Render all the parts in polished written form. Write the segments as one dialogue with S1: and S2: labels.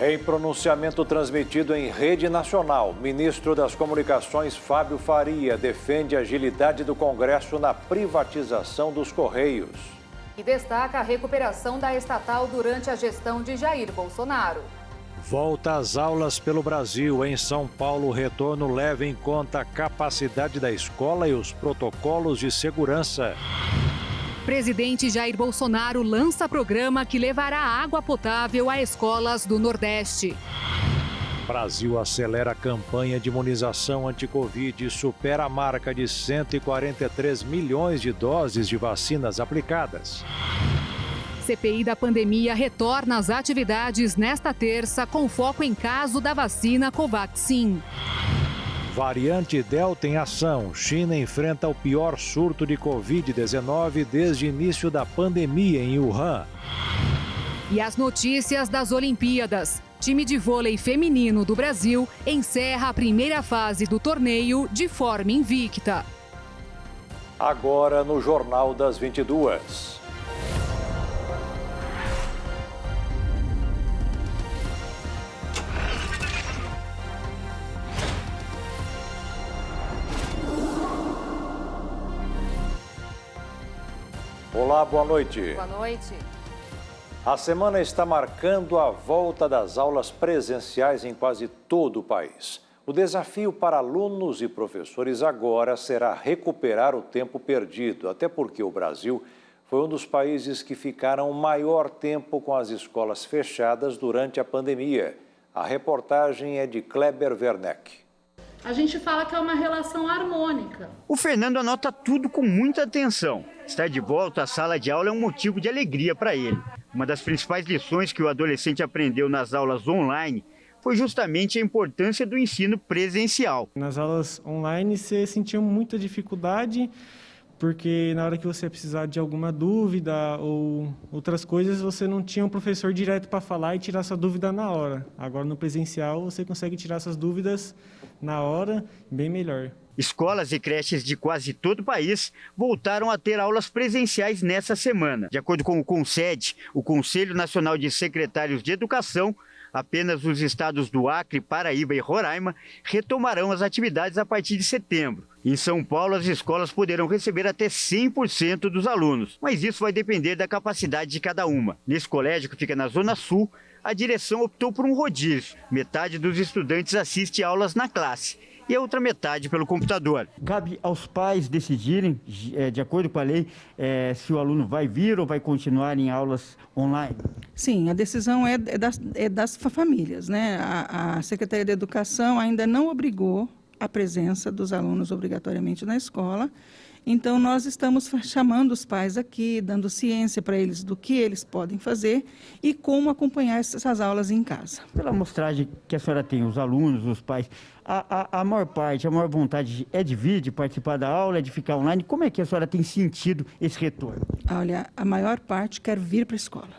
S1: Em pronunciamento transmitido em rede nacional, ministro das Comunicações Fábio Faria defende a agilidade do Congresso na privatização dos Correios.
S2: E destaca a recuperação da estatal durante a gestão de Jair Bolsonaro.
S1: Volta às aulas pelo Brasil. Em São Paulo, o retorno leva em conta a capacidade da escola e os protocolos de segurança.
S2: Presidente Jair Bolsonaro lança programa que levará água potável a escolas do Nordeste.
S1: Brasil acelera a campanha de imunização anti-Covid e supera a marca de 143 milhões de doses de vacinas aplicadas.
S2: CPI da pandemia retorna às atividades nesta terça com foco em caso da vacina Covaxin.
S1: Variante Delta em ação. China enfrenta o pior surto de Covid-19 desde o início da pandemia em Wuhan.
S2: E as notícias das Olimpíadas. Time de vôlei feminino do Brasil encerra a primeira fase do torneio de forma invicta.
S1: Agora no Jornal das 22. Olá, boa noite.
S2: Boa noite.
S1: A semana está marcando a volta das aulas presenciais em quase todo o país. O desafio para alunos e professores agora será recuperar o tempo perdido, até porque o Brasil foi um dos países que ficaram o maior tempo com as escolas fechadas durante a pandemia. A reportagem é de Kleber Werneck.
S3: A gente fala que é uma relação harmônica.
S4: O Fernando anota tudo com muita atenção. Estar de volta à sala de aula é um motivo de alegria para ele. Uma das principais lições que o adolescente aprendeu nas aulas online foi justamente a importância do ensino presencial.
S5: Nas aulas online você sentia muita dificuldade, porque na hora que você precisar de alguma dúvida ou outras coisas, você não tinha um professor direto para falar e tirar sua dúvida na hora. Agora no presencial você consegue tirar suas dúvidas na hora, bem melhor.
S4: Escolas e creches de quase todo o país voltaram a ter aulas presenciais nessa semana. De acordo com o CONSED, o Conselho Nacional de Secretários de Educação, apenas os estados do Acre, Paraíba e Roraima retomarão as atividades a partir de setembro. Em São Paulo, as escolas poderão receber até 100% dos alunos, mas isso vai depender da capacidade de cada uma. Nesse colégio, que fica na Zona Sul, a direção optou por um rodízio. Metade dos estudantes assiste aulas na classe e a outra metade pelo computador. Cabe aos pais decidirem, de acordo com a lei, se o aluno vai vir ou vai continuar em aulas online?
S6: Sim, a decisão é das famílias, né? A Secretaria de Educação ainda não obrigou a presença dos alunos obrigatoriamente na escola. Então, nós estamos chamando os pais aqui, dando ciência para eles do que eles podem fazer e como acompanhar essas aulas em casa.
S4: Pela amostragem que a senhora tem, os alunos, os pais, a maior parte, a maior vontade é de vir, de participar da aula, é de ficar online. Como é que a senhora tem sentido esse retorno?
S6: Olha, a maior parte quer vir para a escola.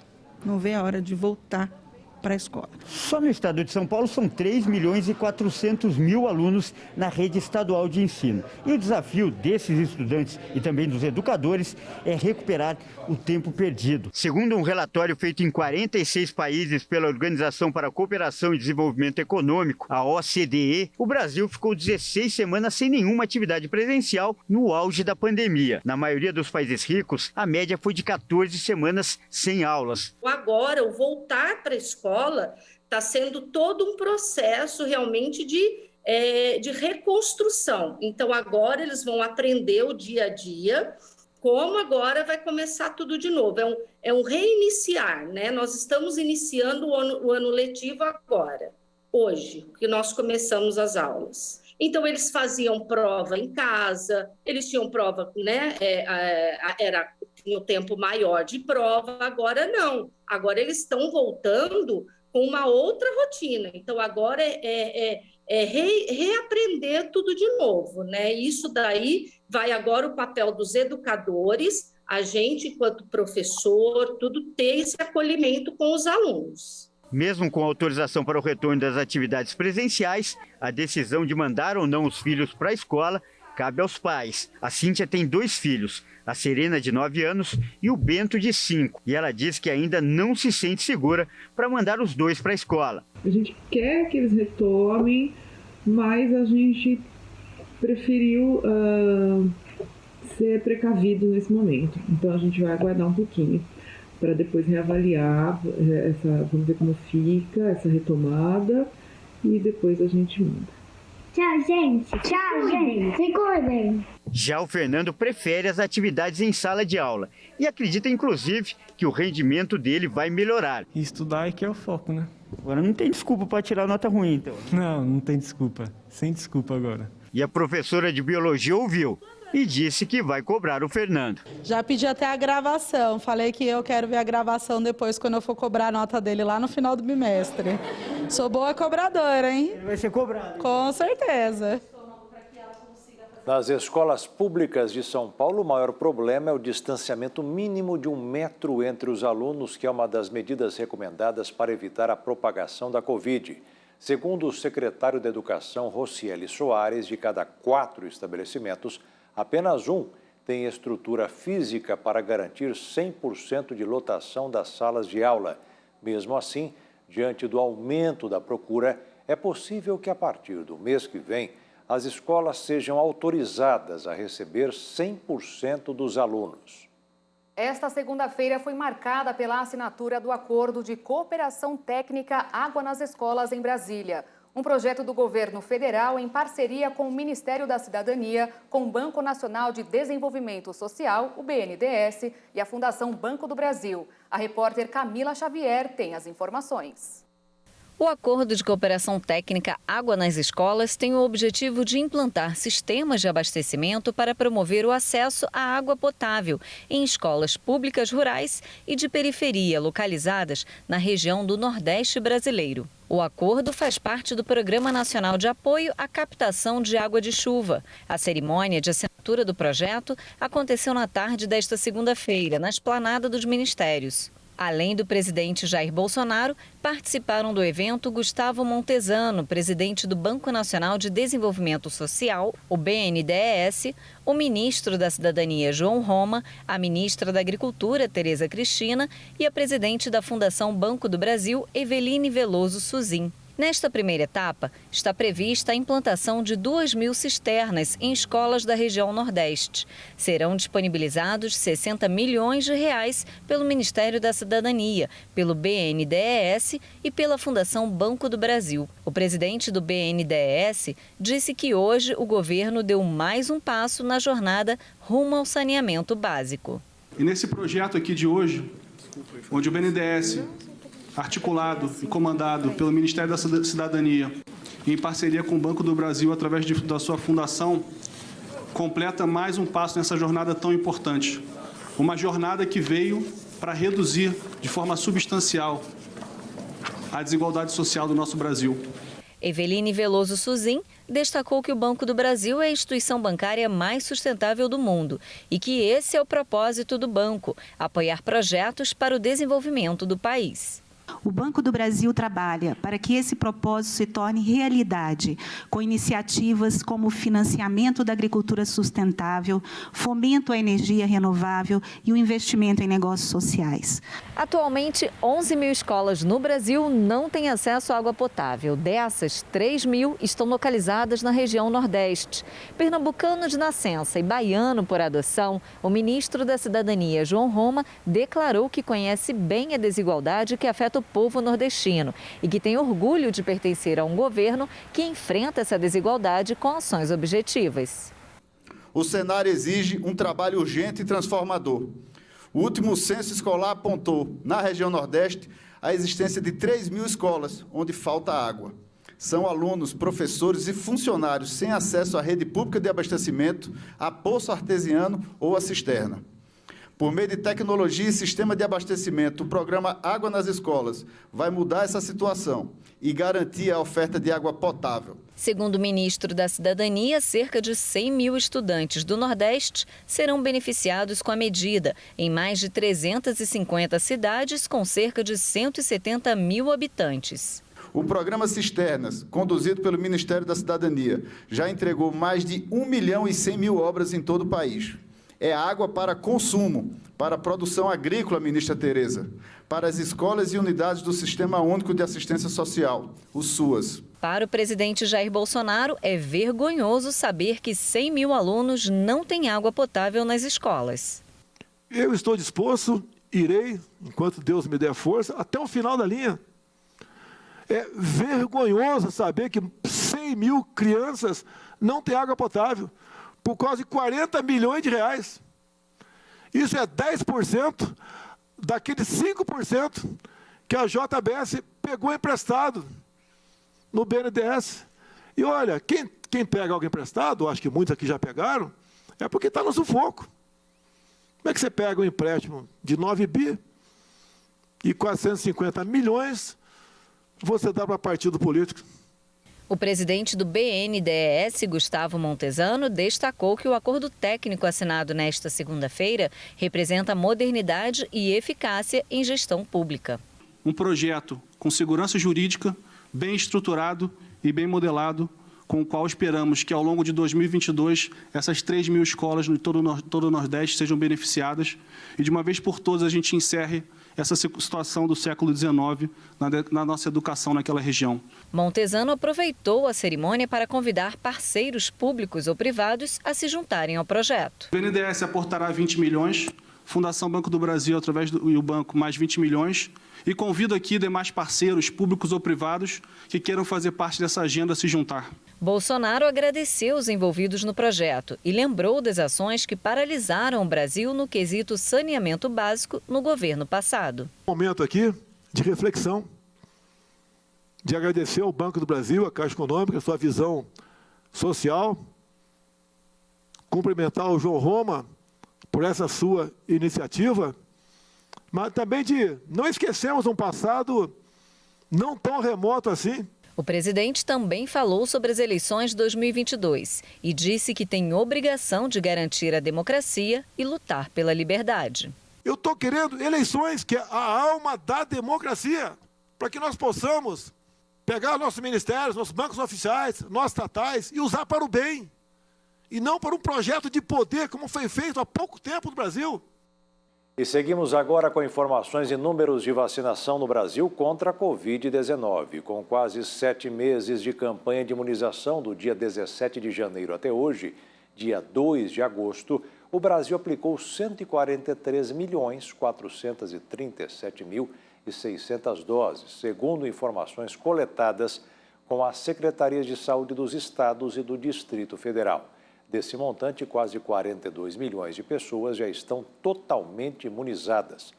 S6: Não vê a hora de voltar para a escola.
S4: Só no estado de São Paulo são 3.400.000 alunos na rede estadual de ensino. E o desafio desses estudantes e também dos educadores é recuperar o tempo perdido. Segundo um relatório feito em 46 países pela Organização para a Cooperação e Desenvolvimento Econômico, a OCDE, o Brasil ficou 16 semanas sem nenhuma atividade presencial no auge da pandemia. Na maioria dos países ricos, a média foi de 14 semanas sem aulas.
S7: Agora, o voltar para a escola está sendo todo um processo realmente de reconstrução. Então, agora eles vão aprender o dia a dia, como agora vai começar tudo de novo. É um reiniciar, né? Nós estamos iniciando o ano letivo agora, hoje, que nós começamos as aulas. Então, eles faziam prova em casa, eles tinham prova, né? Tinha um tempo maior de prova, agora não. Agora eles estão voltando com uma outra rotina. Então, agora reaprender tudo de novo, né? Isso daí vai agora o papel dos educadores, a gente, enquanto professor, tudo ter esse acolhimento com os alunos.
S4: Mesmo com autorização para o retorno das atividades presenciais, a decisão de mandar ou não os filhos para a escola cabe aos pais. A Cíntia tem 2 filhos. a Serena, de 9 anos, e o Bento, de 5. E ela diz que ainda não se sente segura para mandar os dois para a escola.
S8: A gente quer que eles retomem, mas a gente preferiu ser precavido nesse momento. Então a gente vai aguardar um pouquinho para depois reavaliar, vamos ver como fica essa retomada e depois a gente manda.
S9: Tchau, gente. Tchau, gente. Se cuidem.
S4: Já o Fernando prefere as atividades em sala de aula e acredita, inclusive, que o rendimento dele vai melhorar.
S5: E estudar é que é o foco, né?
S4: Agora não tem desculpa para tirar nota ruim, então.
S5: Não tem desculpa. Sem desculpa agora.
S4: E a professora de biologia ouviu e disse que vai cobrar o Fernando.
S10: Já pedi até a gravação. Falei que eu quero ver a gravação depois, quando eu for cobrar a nota dele lá no final do bimestre. Sou boa cobradora, hein?
S4: Ele vai ser cobrado.
S10: Com certeza.
S1: Nas escolas públicas de São Paulo, o maior problema é o distanciamento mínimo de 1 metro entre os alunos, que é uma das medidas recomendadas para evitar a propagação da Covid. Segundo o secretário da Educação, Rocieli Soares, de cada 4 estabelecimentos, apenas 1 tem estrutura física para garantir 100% de lotação das salas de aula. Mesmo assim, diante do aumento da procura, é possível que a partir do mês que vem, as escolas sejam autorizadas a receber 100% dos alunos.
S2: Esta segunda-feira foi marcada pela assinatura do Acordo de Cooperação Técnica Água nas Escolas em Brasília. Um projeto do governo federal em parceria com o Ministério da Cidadania, com o Banco Nacional de Desenvolvimento Social, o BNDES, e a Fundação Banco do Brasil. A repórter Camila Xavier tem as informações.
S11: O Acordo de Cooperação Técnica Água nas Escolas tem o objetivo de implantar sistemas de abastecimento para promover o acesso à água potável em escolas públicas rurais e de periferia localizadas na região do Nordeste brasileiro. O acordo faz parte do Programa Nacional de Apoio à Captação de Água de Chuva. A cerimônia de assinatura do projeto aconteceu na tarde desta segunda-feira, na esplanada dos ministérios. Além do presidente Jair Bolsonaro, participaram do evento Gustavo Montesano, presidente do Banco Nacional de Desenvolvimento Social, o BNDES, o ministro da Cidadania, João Roma, a ministra da Agricultura, Tereza Cristina, e a presidente da Fundação Banco do Brasil, Eveline Veloso Suzin. Nesta primeira etapa, está prevista a implantação de 2.000 cisternas em escolas da região Nordeste. Serão disponibilizados 60 milhões de reais pelo Ministério da Cidadania, pelo BNDES e pela Fundação Banco do Brasil. O presidente do BNDES disse que hoje o governo deu mais um passo na jornada rumo ao saneamento básico.
S12: E nesse projeto aqui de hoje, onde o BNDES, articulado e comandado pelo Ministério da Cidadania, em parceria com o Banco do Brasil, através da sua fundação, completa mais um passo nessa jornada tão importante. Uma jornada que veio para reduzir de forma substancial a desigualdade social do nosso Brasil.
S11: Eveline Veloso Suzin destacou que o Banco do Brasil é a instituição bancária mais sustentável do mundo e que esse é o propósito do banco, apoiar projetos para o desenvolvimento do país.
S13: O Banco do Brasil trabalha para que esse propósito se torne realidade, com iniciativas como o financiamento da agricultura sustentável, fomento à energia renovável e o investimento em negócios sociais.
S11: Atualmente, 11.000 escolas no Brasil não têm acesso à água potável. Dessas, 3.000 estão localizadas na região Nordeste. Pernambucano de nascença e baiano por adoção, o ministro da Cidadania, João Roma, declarou que conhece bem a desigualdade que afeta o povo nordestino e que tem orgulho de pertencer a um governo que enfrenta essa desigualdade com ações objetivas.
S14: O cenário exige um trabalho urgente e transformador. O último censo escolar apontou, na região Nordeste, a existência de 3.000 escolas onde falta água. São alunos, professores e funcionários sem acesso à rede pública de abastecimento, a poço artesiano ou a cisterna. Por meio de tecnologia e sistema de abastecimento, o programa Água nas Escolas vai mudar essa situação e garantir a oferta de água potável.
S11: Segundo o ministro da Cidadania, cerca de 100.000 estudantes do Nordeste serão beneficiados com a medida, em mais de 350 cidades com cerca de 170.000 habitantes.
S14: O programa Cisternas, conduzido pelo Ministério da Cidadania, já entregou mais de 1.100.000 obras em todo o país. É água para consumo, para a produção agrícola, ministra Tereza, para as escolas e unidades do Sistema Único de Assistência Social, o SUAS.
S11: Para o presidente Jair Bolsonaro, é vergonhoso saber que 100 mil alunos não têm água potável nas escolas.
S15: Eu estou disposto, irei, enquanto Deus me der força, até o final da linha. É vergonhoso saber que 100 mil crianças não têm água potável por quase 40 milhões de reais. Isso é 10% daqueles 5% que a JBS pegou emprestado no BNDES. E olha, quem pega algo emprestado, acho que muitos aqui já pegaram, é porque está no sufoco. Como é que você pega um empréstimo de 9 bi e 450 milhões, você dá para partido político?
S11: O presidente do BNDES, Gustavo Montezano, destacou que o acordo técnico assinado nesta segunda-feira representa modernidade e eficácia em gestão pública.
S12: Um projeto com segurança jurídica, bem estruturado e bem modelado, com o qual esperamos que ao longo de 2022 essas 3 mil escolas em todo o Nordeste sejam beneficiadas e de uma vez por todas a gente encerre essa situação do século XIX na nossa educação naquela região.
S11: Montezano aproveitou a cerimônia para convidar parceiros públicos ou privados a se juntarem ao projeto.
S12: O BNDES aportará 20 milhões, Fundação Banco do Brasil, através do banco, mais 20 milhões. E convido aqui demais parceiros, públicos ou privados, que queiram fazer parte dessa agenda a se juntar.
S11: Bolsonaro agradeceu os envolvidos no projeto e lembrou das ações que paralisaram o Brasil no quesito saneamento básico no governo passado.
S15: Momento aqui de reflexão, de agradecer ao Banco do Brasil, à Caixa Econômica, a sua visão social, cumprimentar o João Roma por essa sua iniciativa, mas também de não esquecermos um passado não tão remoto assim.
S11: O presidente também falou sobre as eleições de 2022 e disse que tem obrigação de garantir a democracia e lutar pela liberdade.
S15: Eu estou querendo eleições que é a alma da democracia, para que nós possamos pegar nossos ministérios, nossos bancos oficiais, nossos estatais e usar para o bem, e não para um projeto de poder como foi feito há pouco tempo no Brasil.
S1: E seguimos agora com informações e números de vacinação no Brasil contra a Covid-19. Com quase 7 meses de campanha de imunização do dia 17 de janeiro até hoje, dia 2 de agosto, o Brasil aplicou 143.437.600 doses, segundo informações coletadas com as Secretarias de Saúde dos Estados e do Distrito Federal. Desse montante, quase 42 milhões de pessoas já estão totalmente imunizadas.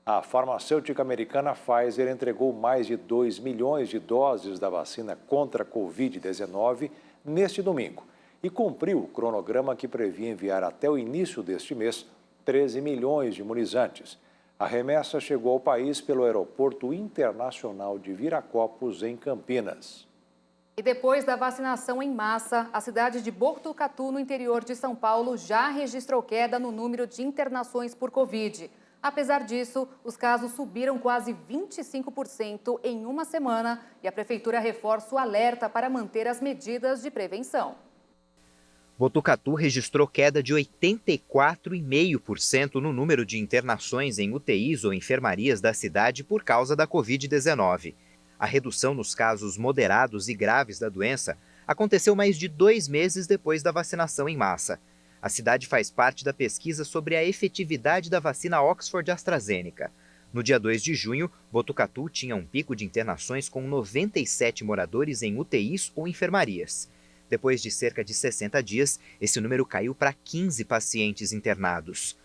S1: A farmacêutica americana Pfizer entregou mais de 2 milhões de doses da vacina contra a Covid-19 neste domingo e cumpriu o cronograma que previa enviar até o início deste mês 13 milhões de imunizantes. A remessa chegou ao país pelo Aeroporto Internacional de Viracopos, em Campinas.
S2: E depois da vacinação em massa, a cidade de Botucatu, no interior de São Paulo, já registrou queda no número de internações por Covid. Apesar disso, os casos subiram quase 25% em uma semana e a Prefeitura reforça o alerta para manter as medidas de prevenção.
S16: Botucatu registrou queda de 84,5% no número de internações em UTIs ou enfermarias da cidade por causa da Covid-19. A redução nos casos moderados e graves da doença aconteceu mais de 2 meses depois da vacinação em massa. A cidade faz parte da pesquisa sobre a efetividade da vacina Oxford-AstraZeneca. No dia 2 de junho, Botucatu tinha um pico de internações com 97 moradores em UTIs ou enfermarias. Depois de cerca de 60 dias, esse número caiu para 15 pacientes internados.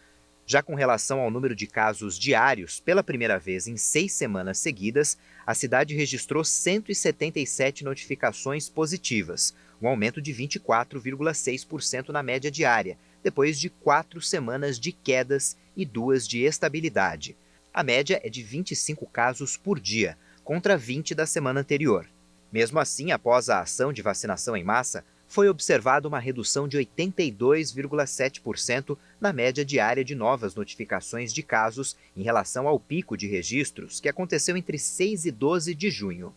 S16: Já com relação ao número de casos diários, pela primeira vez em 6 semanas seguidas, a cidade registrou 177 notificações positivas, um aumento de 24,6% na média diária, depois de 4 semanas de quedas e 2 de estabilidade. A média é de 25 casos por dia, contra 20 da semana anterior. Mesmo assim, após a ação de vacinação em massa, foi observada uma redução de 82,7% na média diária de novas notificações de casos em relação ao pico de registros que aconteceu entre 6 e 12 de junho.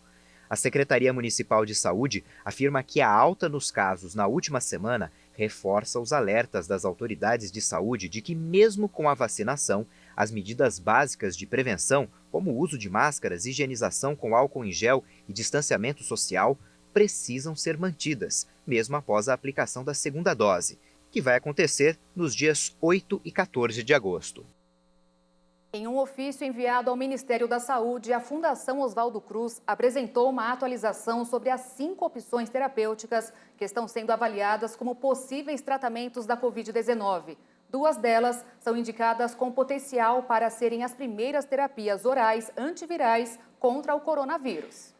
S16: A Secretaria Municipal de Saúde afirma que a alta nos casos na última semana reforça os alertas das autoridades de saúde de que, mesmo com a vacinação, as medidas básicas de prevenção, como o uso de máscaras, higienização com álcool em gel e distanciamento social, precisam ser mantidas, mesmo após a aplicação da segunda dose, que vai acontecer nos dias 8 e 14 de agosto.
S2: Em um ofício enviado ao Ministério da Saúde, a Fundação Oswaldo Cruz apresentou uma atualização sobre as 5 opções terapêuticas que estão sendo avaliadas como possíveis tratamentos da Covid-19. 2 delas são indicadas com potencial para serem as primeiras terapias orais antivirais contra o coronavírus.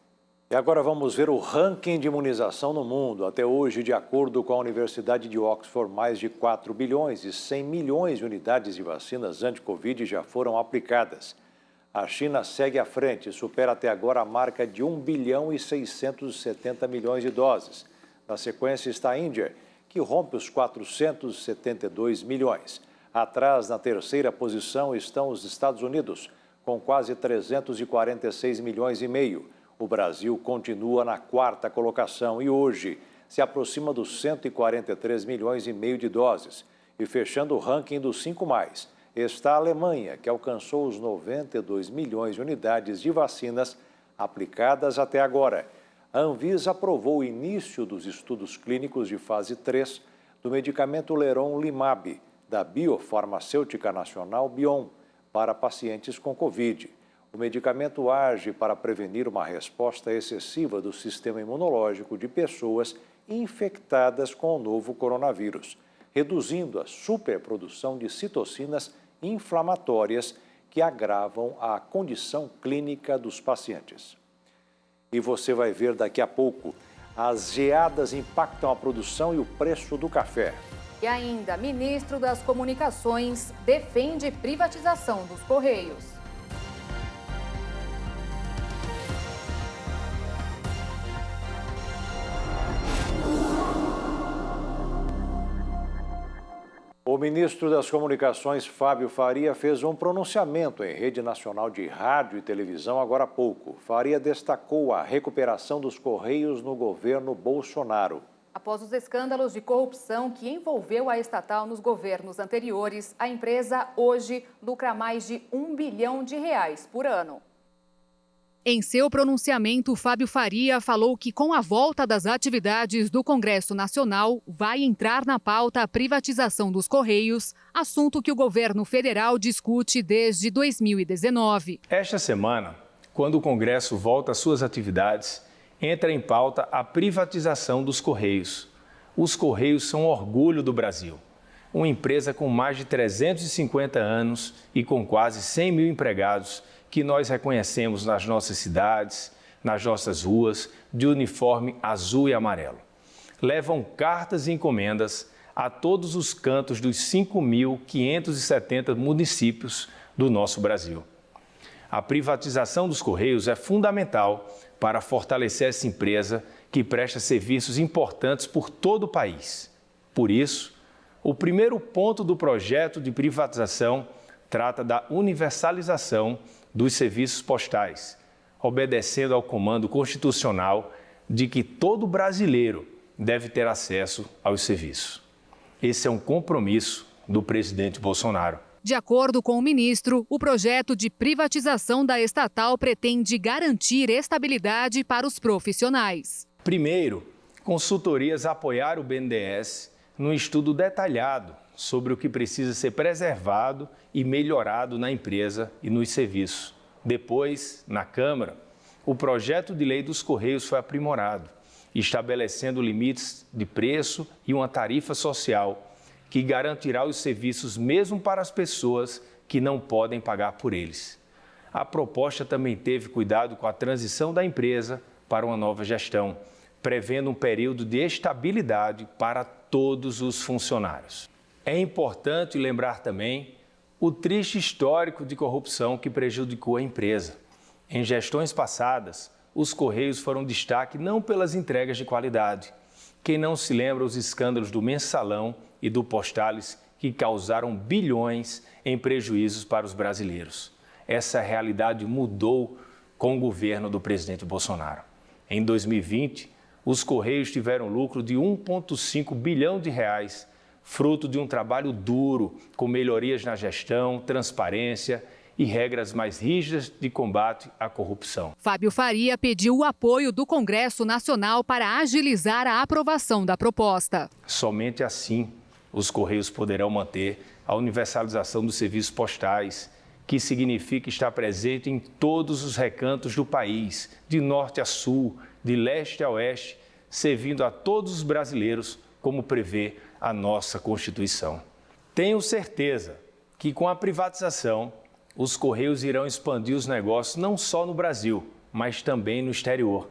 S1: E agora vamos ver o ranking de imunização no mundo. Até hoje, de acordo com a Universidade de Oxford, mais de 4 bilhões e 100 milhões de unidades de vacinas anti-Covid já foram aplicadas. A China segue à frente e supera até agora a marca de 1 bilhão e 670 milhões de doses. Na sequência está a Índia, que rompe os 472 milhões. Atrás, na terceira posição, estão os Estados Unidos, com quase 346 milhões e meio. O Brasil continua na 4ª colocação e hoje se aproxima dos 143 milhões e meio de doses. E fechando o ranking dos 5 mais, está a Alemanha, que alcançou os 92 milhões de unidades de vacinas aplicadas até agora. A Anvisa aprovou o início dos estudos clínicos de fase 3 do medicamento Leronlimab, da biofarmacêutica nacional Bion, para pacientes com Covid. O medicamento age para prevenir uma resposta excessiva do sistema imunológico de pessoas infectadas com o novo coronavírus, reduzindo a superprodução de citocinas inflamatórias que agravam a condição clínica dos pacientes. E você vai ver daqui a pouco, as geadas impactam a produção e o preço do café.
S2: E ainda, ministro das Comunicações defende privatização dos Correios.
S1: O ministro das Comunicações, Fábio Faria, fez um pronunciamento em rede nacional de rádio e televisão agora há pouco. Faria destacou a recuperação dos Correios no governo Bolsonaro.
S2: Após os escândalos de corrupção que envolveu a estatal nos governos anteriores, a empresa hoje lucra mais de R$1 bilhão por ano. Em seu pronunciamento, Fábio Faria falou que com a volta das atividades do Congresso Nacional, vai entrar na pauta a privatização dos Correios, assunto que o governo federal discute desde 2019.
S17: Esta semana, quando o Congresso volta às suas atividades, entra em pauta a privatização dos Correios. Os Correios são orgulho do Brasil. Uma empresa com mais de 350 anos e com quase 100 mil empregados, que nós reconhecemos nas nossas cidades, nas nossas ruas, de uniforme azul e amarelo. Levam cartas e encomendas a todos os cantos dos 5.570 municípios do nosso Brasil. A privatização dos Correios é fundamental para fortalecer essa empresa que presta serviços importantes por todo o país. Por isso, o primeiro ponto do projeto de privatização trata da universalização dos serviços postais, obedecendo ao comando constitucional de que todo brasileiro deve ter acesso aos serviços. Esse é um compromisso do presidente Bolsonaro.
S2: De acordo com o ministro, o projeto de privatização da estatal pretende garantir estabilidade para os profissionais.
S17: Primeiro, consultorias apoiaram o BNDES num estudo detalhado sobre o que precisa ser preservado e melhorado na empresa e nos serviços. Depois, na Câmara, o projeto de lei dos Correios foi aprimorado, estabelecendo limites de preço e uma tarifa social que garantirá os serviços mesmo para as pessoas que não podem pagar por eles. A proposta também teve cuidado com a transição da empresa para uma nova gestão, prevendo um período de estabilidade para todos os funcionários. É importante lembrar também o triste histórico de corrupção que prejudicou a empresa. Em gestões passadas, os Correios foram destaque não pelas entregas de qualidade. Quem não se lembra os escândalos do Mensalão e do Postales que causaram bilhões em prejuízos para os brasileiros. Essa realidade mudou com o governo do presidente Bolsonaro. Em 2020, Os Correios tiveram lucro de 1,5 bilhão de reais, fruto de um trabalho duro, com melhorias na gestão, transparência e regras mais rígidas de combate à corrupção.
S2: Fábio Faria pediu o apoio do Congresso Nacional para agilizar a aprovação da proposta.
S17: Somente assim os Correios poderão manter a universalização dos serviços postais, que significa estar presente em todos os recantos do país, de norte a sul, de leste a oeste, servindo a todos os brasileiros, como prevê a nossa Constituição. Tenho certeza que com a privatização, os Correios irão expandir os negócios não só no Brasil, mas também no exterior.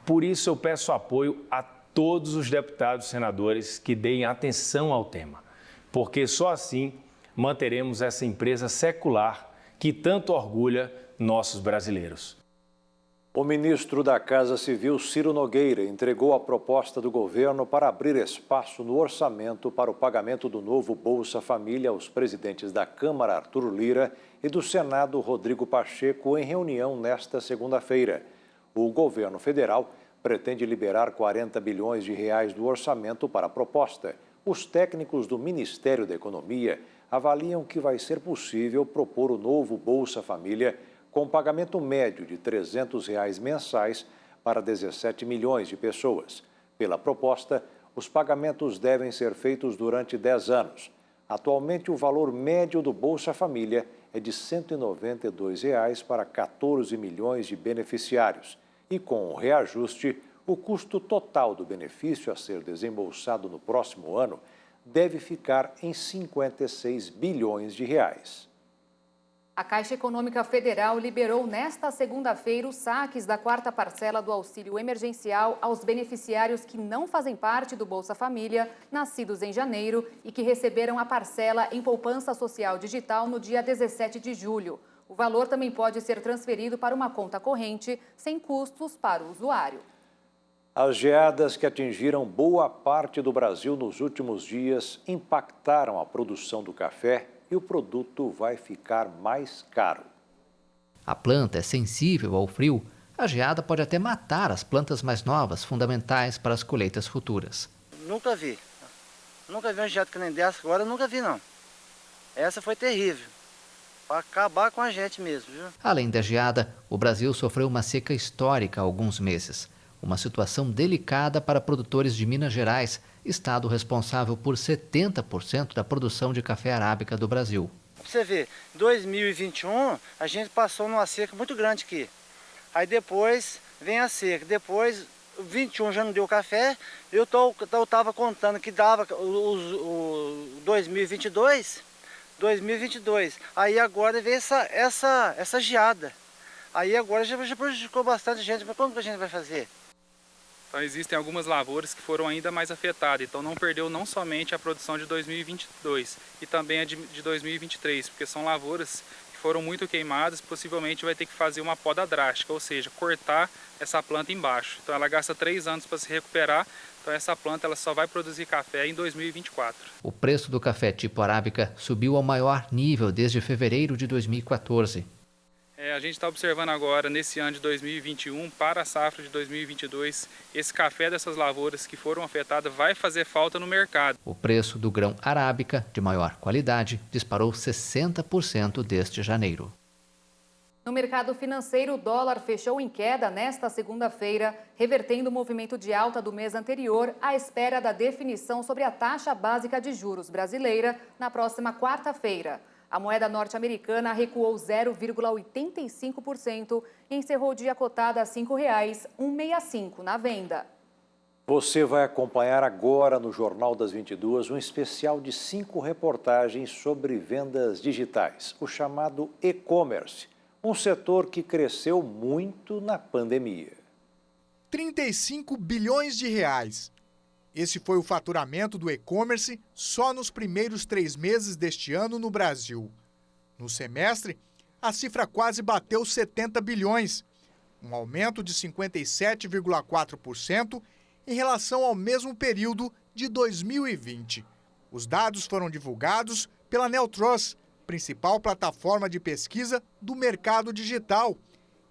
S17: Por isso, eu peço apoio a todos os deputados e senadores que deem atenção ao tema, porque só assim manteremos essa empresa secular que tanto orgulha nossos brasileiros.
S1: O ministro da Casa Civil, Ciro Nogueira, entregou a proposta do governo para abrir espaço no orçamento para o pagamento do novo Bolsa Família aos presidentes da Câmara, Arthur Lira, e do Senado, Rodrigo Pacheco, em reunião nesta segunda-feira. O governo federal pretende liberar 40 bilhões de reais do orçamento para a proposta. Os técnicos do Ministério da Economia avaliam que vai ser possível propor o novo Bolsa Família com pagamento médio de R$ 300 mensais para 17 milhões de pessoas. Pela proposta, os pagamentos devem ser feitos durante 10 anos. Atualmente, o valor médio do Bolsa Família é de R$ 192 para 14 milhões de beneficiários. E com o reajuste, o custo total do benefício a ser desembolsado no próximo ano deve ficar em 56 bilhões de reais.
S2: A Caixa Econômica Federal liberou nesta segunda-feira os saques da quarta parcela do auxílio emergencial aos beneficiários que não fazem parte do Bolsa Família, nascidos em janeiro e que receberam a parcela em poupança social digital no dia 17 de julho. O valor também pode ser transferido para uma conta corrente, sem custos para o usuário.
S1: As geadas que atingiram boa parte do Brasil nos últimos dias impactaram a produção do café e o produto vai ficar mais caro.
S18: A planta é sensível ao frio. A geada pode até matar as plantas mais novas, fundamentais para as colheitas futuras.
S19: Nunca vi. Nunca vi uma geada que nem dessa, agora eu nunca vi não. Essa foi terrível. Para acabar com a gente mesmo, viu?
S18: Além da geada, o Brasil sofreu uma seca histórica há alguns meses. Uma situação delicada para produtores de Minas Gerais, estado responsável por 70% da produção de café arábica do Brasil.
S19: Você vê, 2021 a gente passou numa seca muito grande aqui. Aí depois vem a seca, depois 21 já não deu café. Eu estava contando que dava o 2022. Aí agora veio essa geada. Aí agora já prejudicou bastante gente, mas como que a gente vai fazer?
S20: Então existem algumas lavouras que foram ainda mais afetadas, então não perdeu não somente a produção de 2022 e também a de 2023, porque são lavouras que foram muito queimadas, possivelmente vai ter que fazer uma poda drástica, ou seja, cortar essa planta embaixo. Então ela gasta 3 anos para se recuperar, então essa planta ela só vai produzir café em 2024.
S18: O preço do café tipo arábica subiu ao maior nível desde fevereiro de 2014.
S20: A gente está observando agora, nesse ano de 2021, para a safra de 2022, esse café dessas lavouras que foram afetadas vai fazer falta no mercado.
S18: O preço do grão arábica, de maior qualidade, disparou 60% desde janeiro.
S2: No mercado financeiro, o dólar fechou em queda nesta segunda-feira, revertendo o movimento de alta do mês anterior, à espera da definição sobre a taxa básica de juros brasileira na próxima quarta-feira. A moeda norte-americana recuou 0,85% e encerrou o dia cotada a R$ 5,165 na venda.
S1: Você vai acompanhar agora no Jornal das 22 um especial de 5 reportagens sobre vendas digitais, o chamado e-commerce, um setor que cresceu muito na pandemia.
S21: 35 bilhões de reais. Esse foi o faturamento do e-commerce só nos primeiros 3 meses deste ano no Brasil. No semestre, a cifra quase bateu 70 bilhões, um aumento de 57,4% em relação ao mesmo período de 2020. Os dados foram divulgados pela Neotrust, principal plataforma de pesquisa do mercado digital,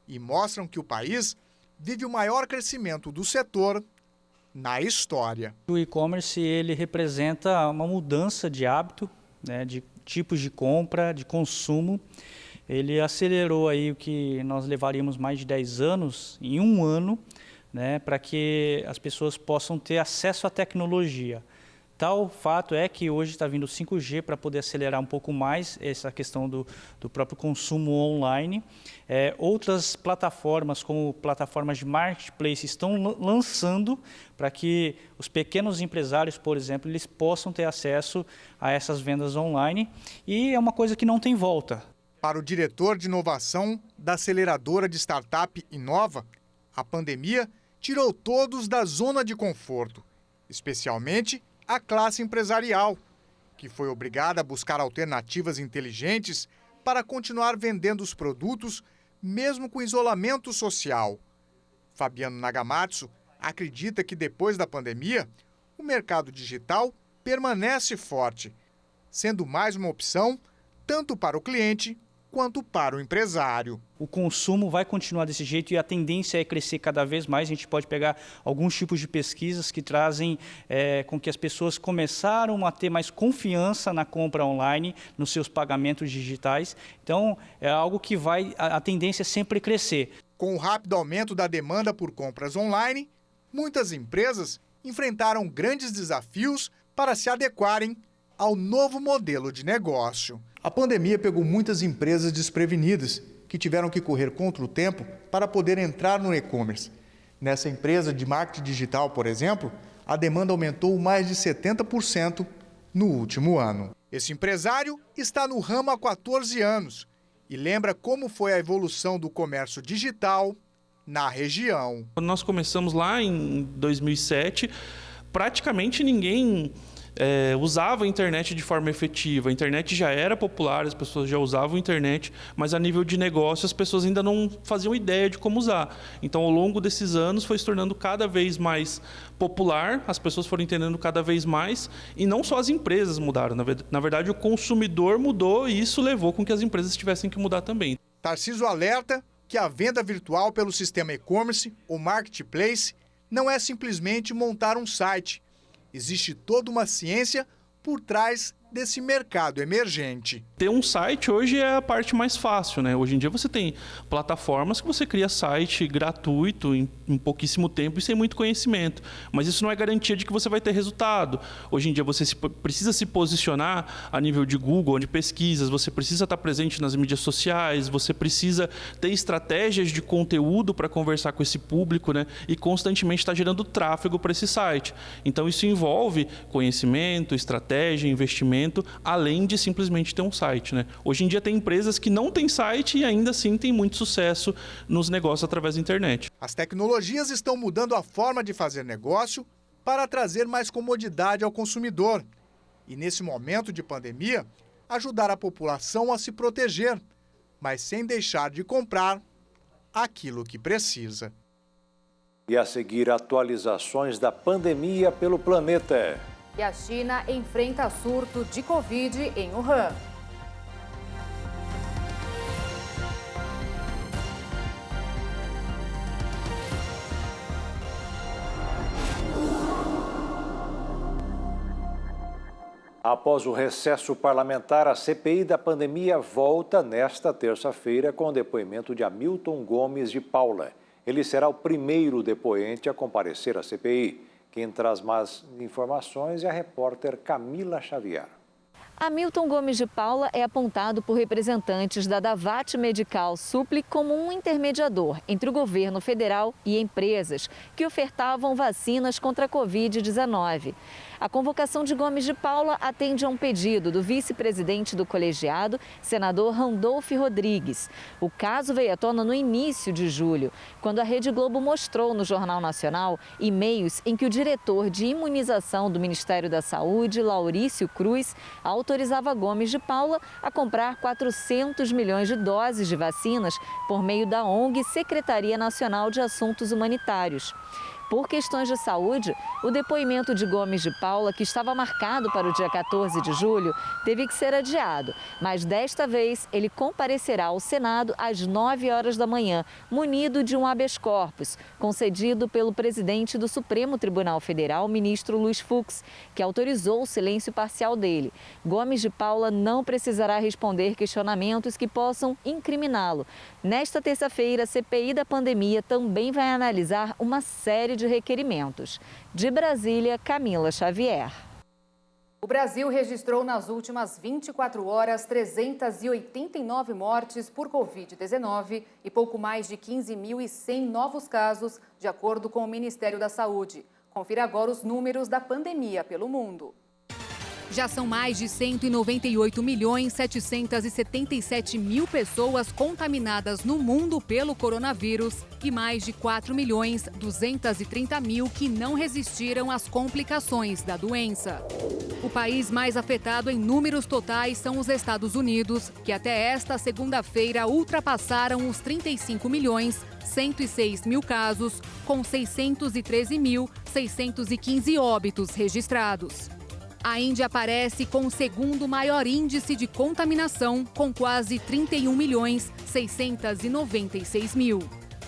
S21: e mostram que o país vive o maior crescimento do setor na história.
S3: O e-commerce ele representa uma mudança de hábito, né, de tipos de compra, de consumo. Ele acelerou aí o que nós levaríamos mais de 10 anos, em um ano, né, para que as pessoas possam ter acesso à tecnologia. Tal fato é que hoje está vindo o 5G para poder acelerar um pouco mais essa questão do próprio consumo online. Outras plataformas, como plataformas de marketplace, estão lançando para que os pequenos empresários, por exemplo, eles possam ter acesso a essas vendas online. E é uma coisa que não tem volta.
S21: Para o diretor de inovação da aceleradora de startup Inova, a pandemia tirou todos da zona de conforto, especialmente a classe empresarial, que foi obrigada a buscar alternativas inteligentes para continuar vendendo os produtos, mesmo com isolamento social. Fabiano Nagamatsu acredita que depois da pandemia, o mercado digital permanece forte, sendo mais uma opção tanto para o cliente quanto para o empresário.
S3: O consumo vai continuar desse jeito e a tendência é crescer cada vez mais. A gente pode pegar alguns tipos de pesquisas que trazem com que as pessoas começaram a ter mais confiança na compra online, nos seus pagamentos digitais. Então, é algo que a tendência é sempre crescer.
S21: Com o rápido aumento da demanda por compras online, muitas empresas enfrentaram grandes desafios para se adequarem ao novo modelo de negócio. A pandemia pegou muitas empresas desprevenidas, que tiveram que correr contra o tempo para poder entrar no e-commerce. Nessa empresa de marketing digital, por exemplo, a demanda aumentou mais de 70% no último ano. Esse empresário está no ramo há 14 anos e lembra como foi a evolução do comércio digital na região.
S22: Quando nós começamos lá em 2007, praticamente ninguém usava a internet de forma efetiva. A internet já era popular, as pessoas já usavam a internet, mas a nível de negócio as pessoas ainda não faziam ideia de como usar. Então, ao longo desses anos, foi se tornando cada vez mais popular, as pessoas foram entendendo cada vez mais, e não só as empresas mudaram. Na verdade, o consumidor mudou e isso levou com que as empresas tivessem que mudar também.
S21: Tarcísio alerta que a venda virtual pelo sistema e-commerce, ou marketplace, não é simplesmente montar um site. Existe toda uma ciência por trás desse mercado emergente.
S22: Ter um site hoje é a parte mais fácil, né? Hoje em dia você tem plataformas que você cria site gratuito em pouquíssimo tempo e sem muito conhecimento. Mas isso não é garantia de que você vai ter resultado. Hoje em dia você precisa se posicionar a nível de Google, de pesquisas, você precisa estar presente nas mídias sociais, você precisa ter estratégias de conteúdo para conversar com esse público, né? E constantemente estar gerando tráfego para esse site. Então isso envolve conhecimento, estratégia, investimento, além de simplesmente ter um site, né? Hoje em dia tem empresas que não têm site e ainda assim têm muito sucesso nos negócios através da internet.
S21: As tecnologias estão mudando a forma de fazer negócio para trazer mais comodidade ao consumidor. E nesse momento de pandemia, ajudar a população a se proteger, mas sem deixar de comprar aquilo que precisa.
S1: E a seguir, atualizações da pandemia pelo planeta.
S2: E a China enfrenta surto de Covid em Wuhan.
S1: Após o recesso parlamentar, a CPI da pandemia volta nesta terça-feira com o depoimento de Hamilton Gomes de Paula. Ele será o primeiro depoente a comparecer à CPI. Quem traz mais informações é a repórter Camila Xavier.
S11: Hamilton Gomes de Paula é apontado por representantes da Davat Medical Supply como um intermediador entre o governo federal e empresas que ofertavam vacinas contra a Covid-19. A convocação de Gomes de Paula atende a um pedido do vice-presidente do colegiado, senador Randolph Rodrigues. O caso veio à tona no início de julho, quando a Rede Globo mostrou no Jornal Nacional e-mails em que o diretor de imunização do Ministério da Saúde, Laurício Cruz, autorizava Gomes de Paula a comprar 400 milhões de doses de vacinas por meio da ONG Secretaria Nacional de Assuntos Humanitários. Por questões de saúde, o depoimento de Gomes de Paula, que estava marcado para o dia 14 de julho, teve que ser adiado. Mas desta vez, ele comparecerá ao Senado às 9 horas da manhã, munido de um habeas corpus, concedido pelo presidente do Supremo Tribunal Federal, ministro Luiz Fux, que autorizou o silêncio parcial dele. Gomes de Paula não precisará responder questionamentos que possam incriminá-lo. Nesta terça-feira, a CPI da pandemia também vai analisar uma série de requerimentos. De Brasília, Camila Xavier.
S2: O Brasil registrou nas últimas 24 horas 389 mortes por Covid-19 e pouco mais de 15.100 novos casos, de acordo com o Ministério da Saúde. Confira agora os números da pandemia pelo mundo. Já são mais de 198.777.000 pessoas contaminadas no mundo pelo coronavírus e mais de 4.230.000 que não resistiram às complicações da doença. O país mais afetado em números totais são os Estados Unidos, que até esta segunda-feira ultrapassaram os 35.106.000 casos, com 613.615 óbitos registrados. A Índia aparece com o segundo maior índice de contaminação, com quase 31.696.000.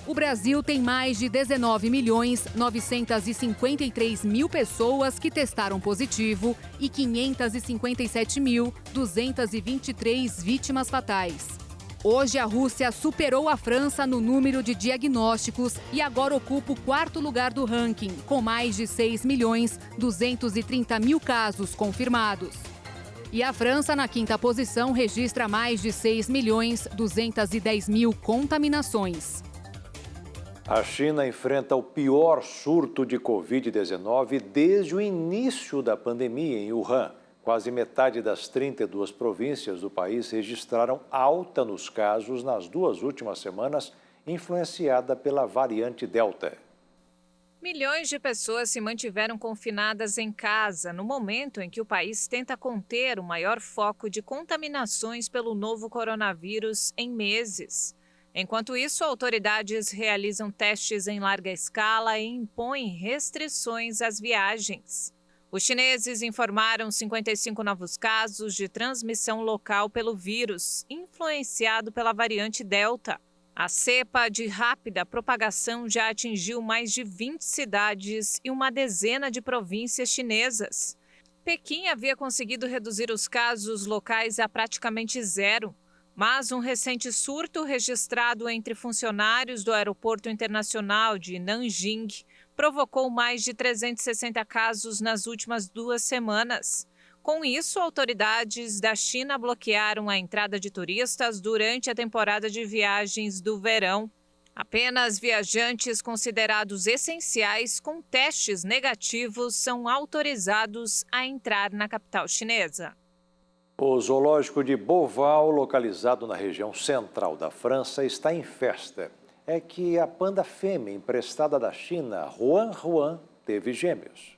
S2: O Brasil tem mais de 19.953.000 pessoas que testaram positivo e 557.223 vítimas fatais. Hoje, a Rússia superou a França no número de diagnósticos e agora ocupa o quarto lugar do ranking, com mais de 6.230.000 casos confirmados. E a França, na quinta posição, registra mais de 6.210.000 contaminações.
S1: A China enfrenta o pior surto de Covid-19 desde o início da pandemia em Wuhan. Quase metade das 32 províncias do país registraram alta nos casos nas 2 últimas semanas, influenciada pela variante Delta.
S6: Milhões de pessoas se mantiveram confinadas em casa no momento em que o país tenta conter o maior foco de contaminações pelo novo coronavírus em meses. Enquanto isso, autoridades realizam testes em larga escala e impõem restrições às viagens. Os chineses informaram 55 novos casos de transmissão local pelo vírus, influenciado pela variante Delta. A cepa de rápida propagação já atingiu mais de 20 cidades e uma dezena de províncias chinesas. Pequim havia conseguido reduzir os casos locais a praticamente zero, mas um recente surto registrado entre funcionários do Aeroporto Internacional de Nanjing provocou mais de 360 casos nas últimas 2 semanas. Com isso, autoridades da China bloquearam a entrada de turistas durante a temporada de viagens do verão. Apenas viajantes considerados essenciais com testes negativos são autorizados a entrar na capital chinesa.
S1: O zoológico de Beauval, localizado na região central da França, está em festa. É que a panda fêmea emprestada da China, Huan Huan, teve gêmeos.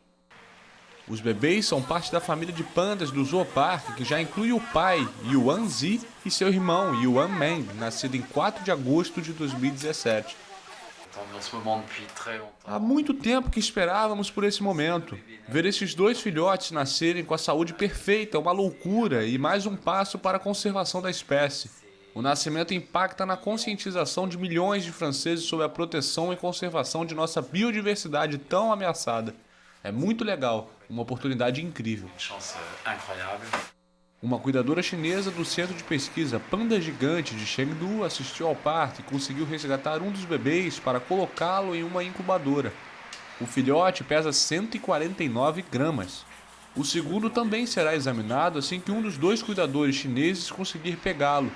S22: Os bebês são parte da família de pandas do Zooparque, que já inclui o pai, Yuan Zi, e seu irmão, Yuan Meng, nascido em 4 de agosto de 2017. Há muito tempo que esperávamos por esse momento. Ver esses 2 filhotes nascerem com a saúde perfeita é uma loucura e mais um passo para a conservação da espécie. O nascimento impacta na conscientização de milhões de franceses sobre a proteção e conservação de nossa biodiversidade tão ameaçada. É muito legal, uma oportunidade incrível. Uma cuidadora chinesa do Centro de Pesquisa Panda Gigante de Chengdu assistiu ao parto e conseguiu resgatar um dos bebês para colocá-lo em uma incubadora. O filhote pesa 149 gramas. O segundo também será examinado assim que um dos 2 cuidadores chineses conseguir pegá-lo.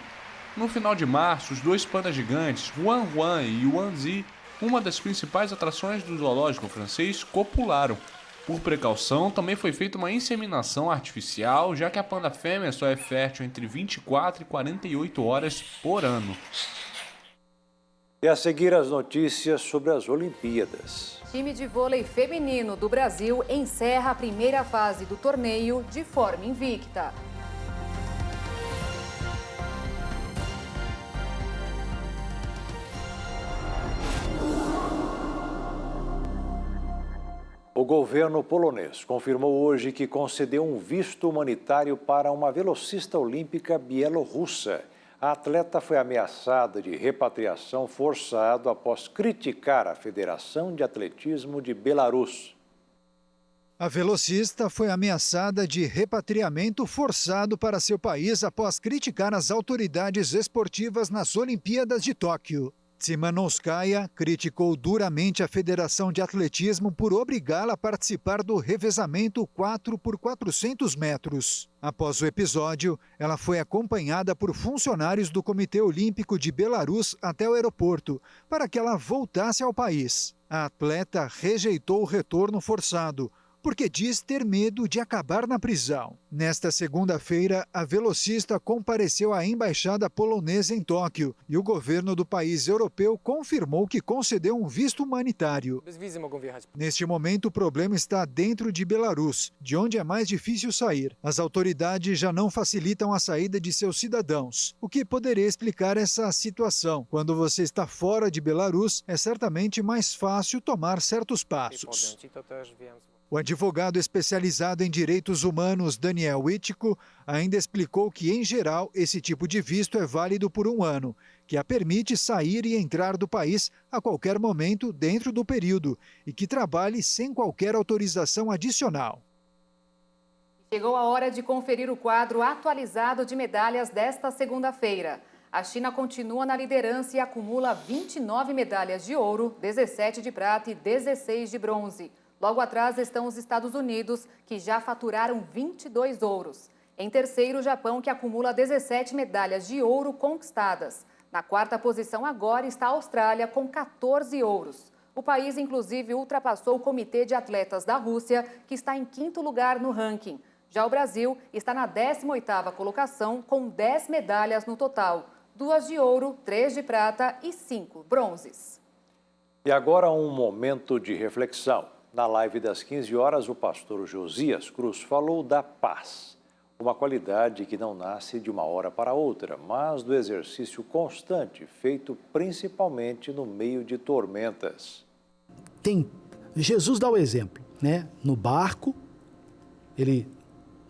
S22: No final de março, os 2 pandas gigantes, Huan Huan e Yuan Zi, uma das principais atrações do zoológico francês, copularam. Por precaução, também foi feita uma inseminação artificial, já que a panda fêmea só é fértil entre 24 e 48 horas por ano.
S1: E a seguir as notícias sobre as Olimpíadas.
S2: Time de vôlei feminino do Brasil encerra a primeira fase do torneio de forma invicta.
S1: O governo polonês confirmou hoje que concedeu um visto humanitário para uma velocista olímpica bielorrussa. A atleta foi ameaçada de repatriação forçada após criticar a Federação de Atletismo de Belarus.
S7: A velocista foi ameaçada de repatriamento forçado para seu país após criticar as autoridades esportivas nas Olimpíadas de Tóquio. Tsimanouskaya criticou duramente a Federação de Atletismo por obrigá-la a participar do revezamento 4x400 metros. Após o episódio, ela foi acompanhada por funcionários do Comitê Olímpico de Belarus até o aeroporto, para que ela voltasse ao país. A atleta rejeitou o retorno forçado, porque diz ter medo de acabar na prisão. Nesta segunda-feira, a velocista compareceu à embaixada polonesa em Tóquio e o governo do país europeu confirmou que concedeu um visto humanitário. Neste momento, o problema está dentro de Belarus, de onde é mais difícil sair. As autoridades já não facilitam a saída de seus cidadãos, o que poderia explicar essa situação. Quando você está fora de Belarus, é certamente mais fácil tomar certos passos. O advogado especializado em direitos humanos Daniel Witiko ainda explicou que, em geral, esse tipo de visto é válido por 1 ano, que a permite sair e entrar do país a qualquer momento dentro do período e que trabalhe sem qualquer autorização adicional.
S2: Chegou a hora de conferir o quadro atualizado de medalhas desta segunda-feira. A China continua na liderança e acumula 29 medalhas de ouro, 17 de prata e 16 de bronze. Logo atrás estão os Estados Unidos, que já faturaram 22 ouros. Em terceiro, o Japão, que acumula 17 medalhas de ouro conquistadas. Na quarta posição agora está a Austrália, com 14 ouros. O país, inclusive, ultrapassou o Comitê de Atletas da Rússia, que está em 5º lugar no ranking. Já o Brasil está na 18ª colocação, com 10 medalhas no total. 2 de ouro, 3 de prata e 5 bronzes.
S1: E agora um momento de reflexão. Na live das 15 horas, o pastor Josias Cruz falou da paz, uma qualidade que não nasce de uma hora para outra, mas do exercício constante, feito principalmente no meio de tormentas.
S8: Jesus dá o exemplo, né? No barco, ele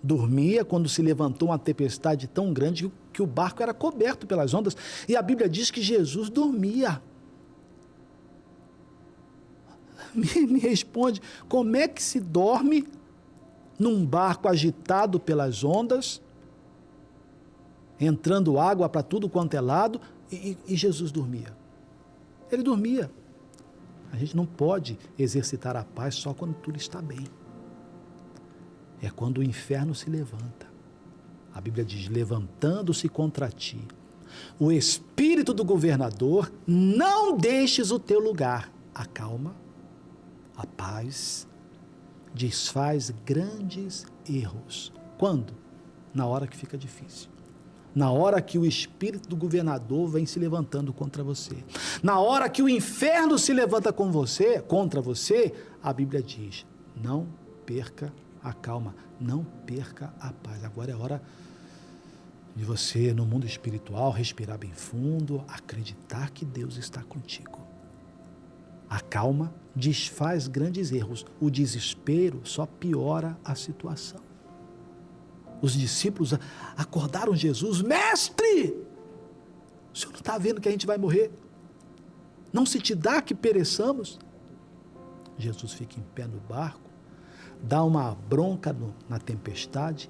S8: dormia quando se levantou uma tempestade tão grande que o barco era coberto pelas ondas, e a Bíblia diz que Jesus dormia. Me responde, como é que se dorme num barco agitado pelas ondas, entrando água para tudo quanto é lado, e Jesus dormia? Ele dormia. A gente não pode exercitar a paz só quando tudo está bem. É quando o inferno se levanta. A Bíblia diz, levantando-se contra ti, o espírito do governador, não deixes o teu lugar. Acalma. A paz desfaz grandes erros. Quando? Na hora que fica difícil. Na hora que o espírito do governador vem se levantando contra você. Na hora que o inferno se levanta contra você, a Bíblia diz, não perca a calma, não perca a paz. Agora é hora de você, no mundo espiritual, respirar bem fundo, acreditar que Deus está contigo. A calma desfaz grandes erros. O desespero só piora a situação. Os discípulos acordaram Jesus. Mestre, o senhor não está vendo que a gente vai morrer? Não se te dá que pereçamos? Jesus fica em pé no barco, dá uma bronca na tempestade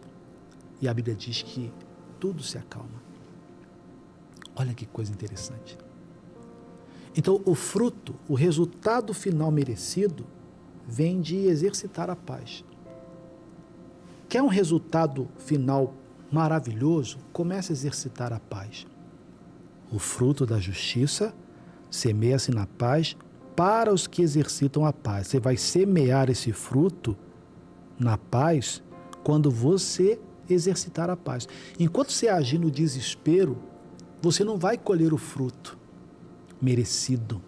S8: e a Bíblia diz que tudo se acalma. Olha que coisa interessante. Então, o fruto, o resultado final merecido, vem de exercitar a paz. Quer um resultado final maravilhoso? Comece a exercitar a paz. O fruto da justiça semeia-se na paz para os que exercitam a paz. Você vai semear esse fruto na paz quando você exercitar a paz. Enquanto você agir no desespero, você não vai colher o fruto merecido.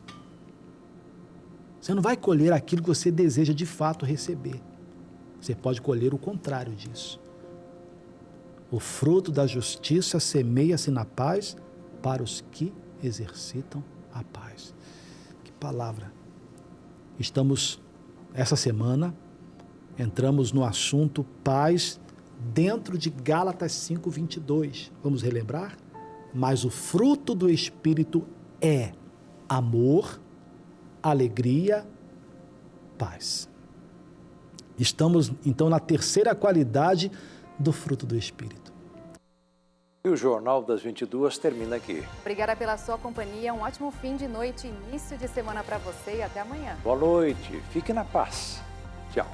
S8: Você não vai colher aquilo que você deseja de fato receber. Você pode colher o contrário disso. O fruto da justiça semeia-se na paz para os que exercitam a paz. Que palavra! Estamos, essa semana, Entramos no assunto paz dentro de Gálatas 5:22. Vamos relembrar? Mas o fruto do Espírito é amor, alegria, paz. Estamos, então, na terceira qualidade do fruto do Espírito.
S1: E o Jornal das 22 termina aqui.
S2: Obrigada pela sua companhia, um ótimo fim de noite, início de semana para você e até amanhã.
S1: Boa noite, fique na paz. Tchau.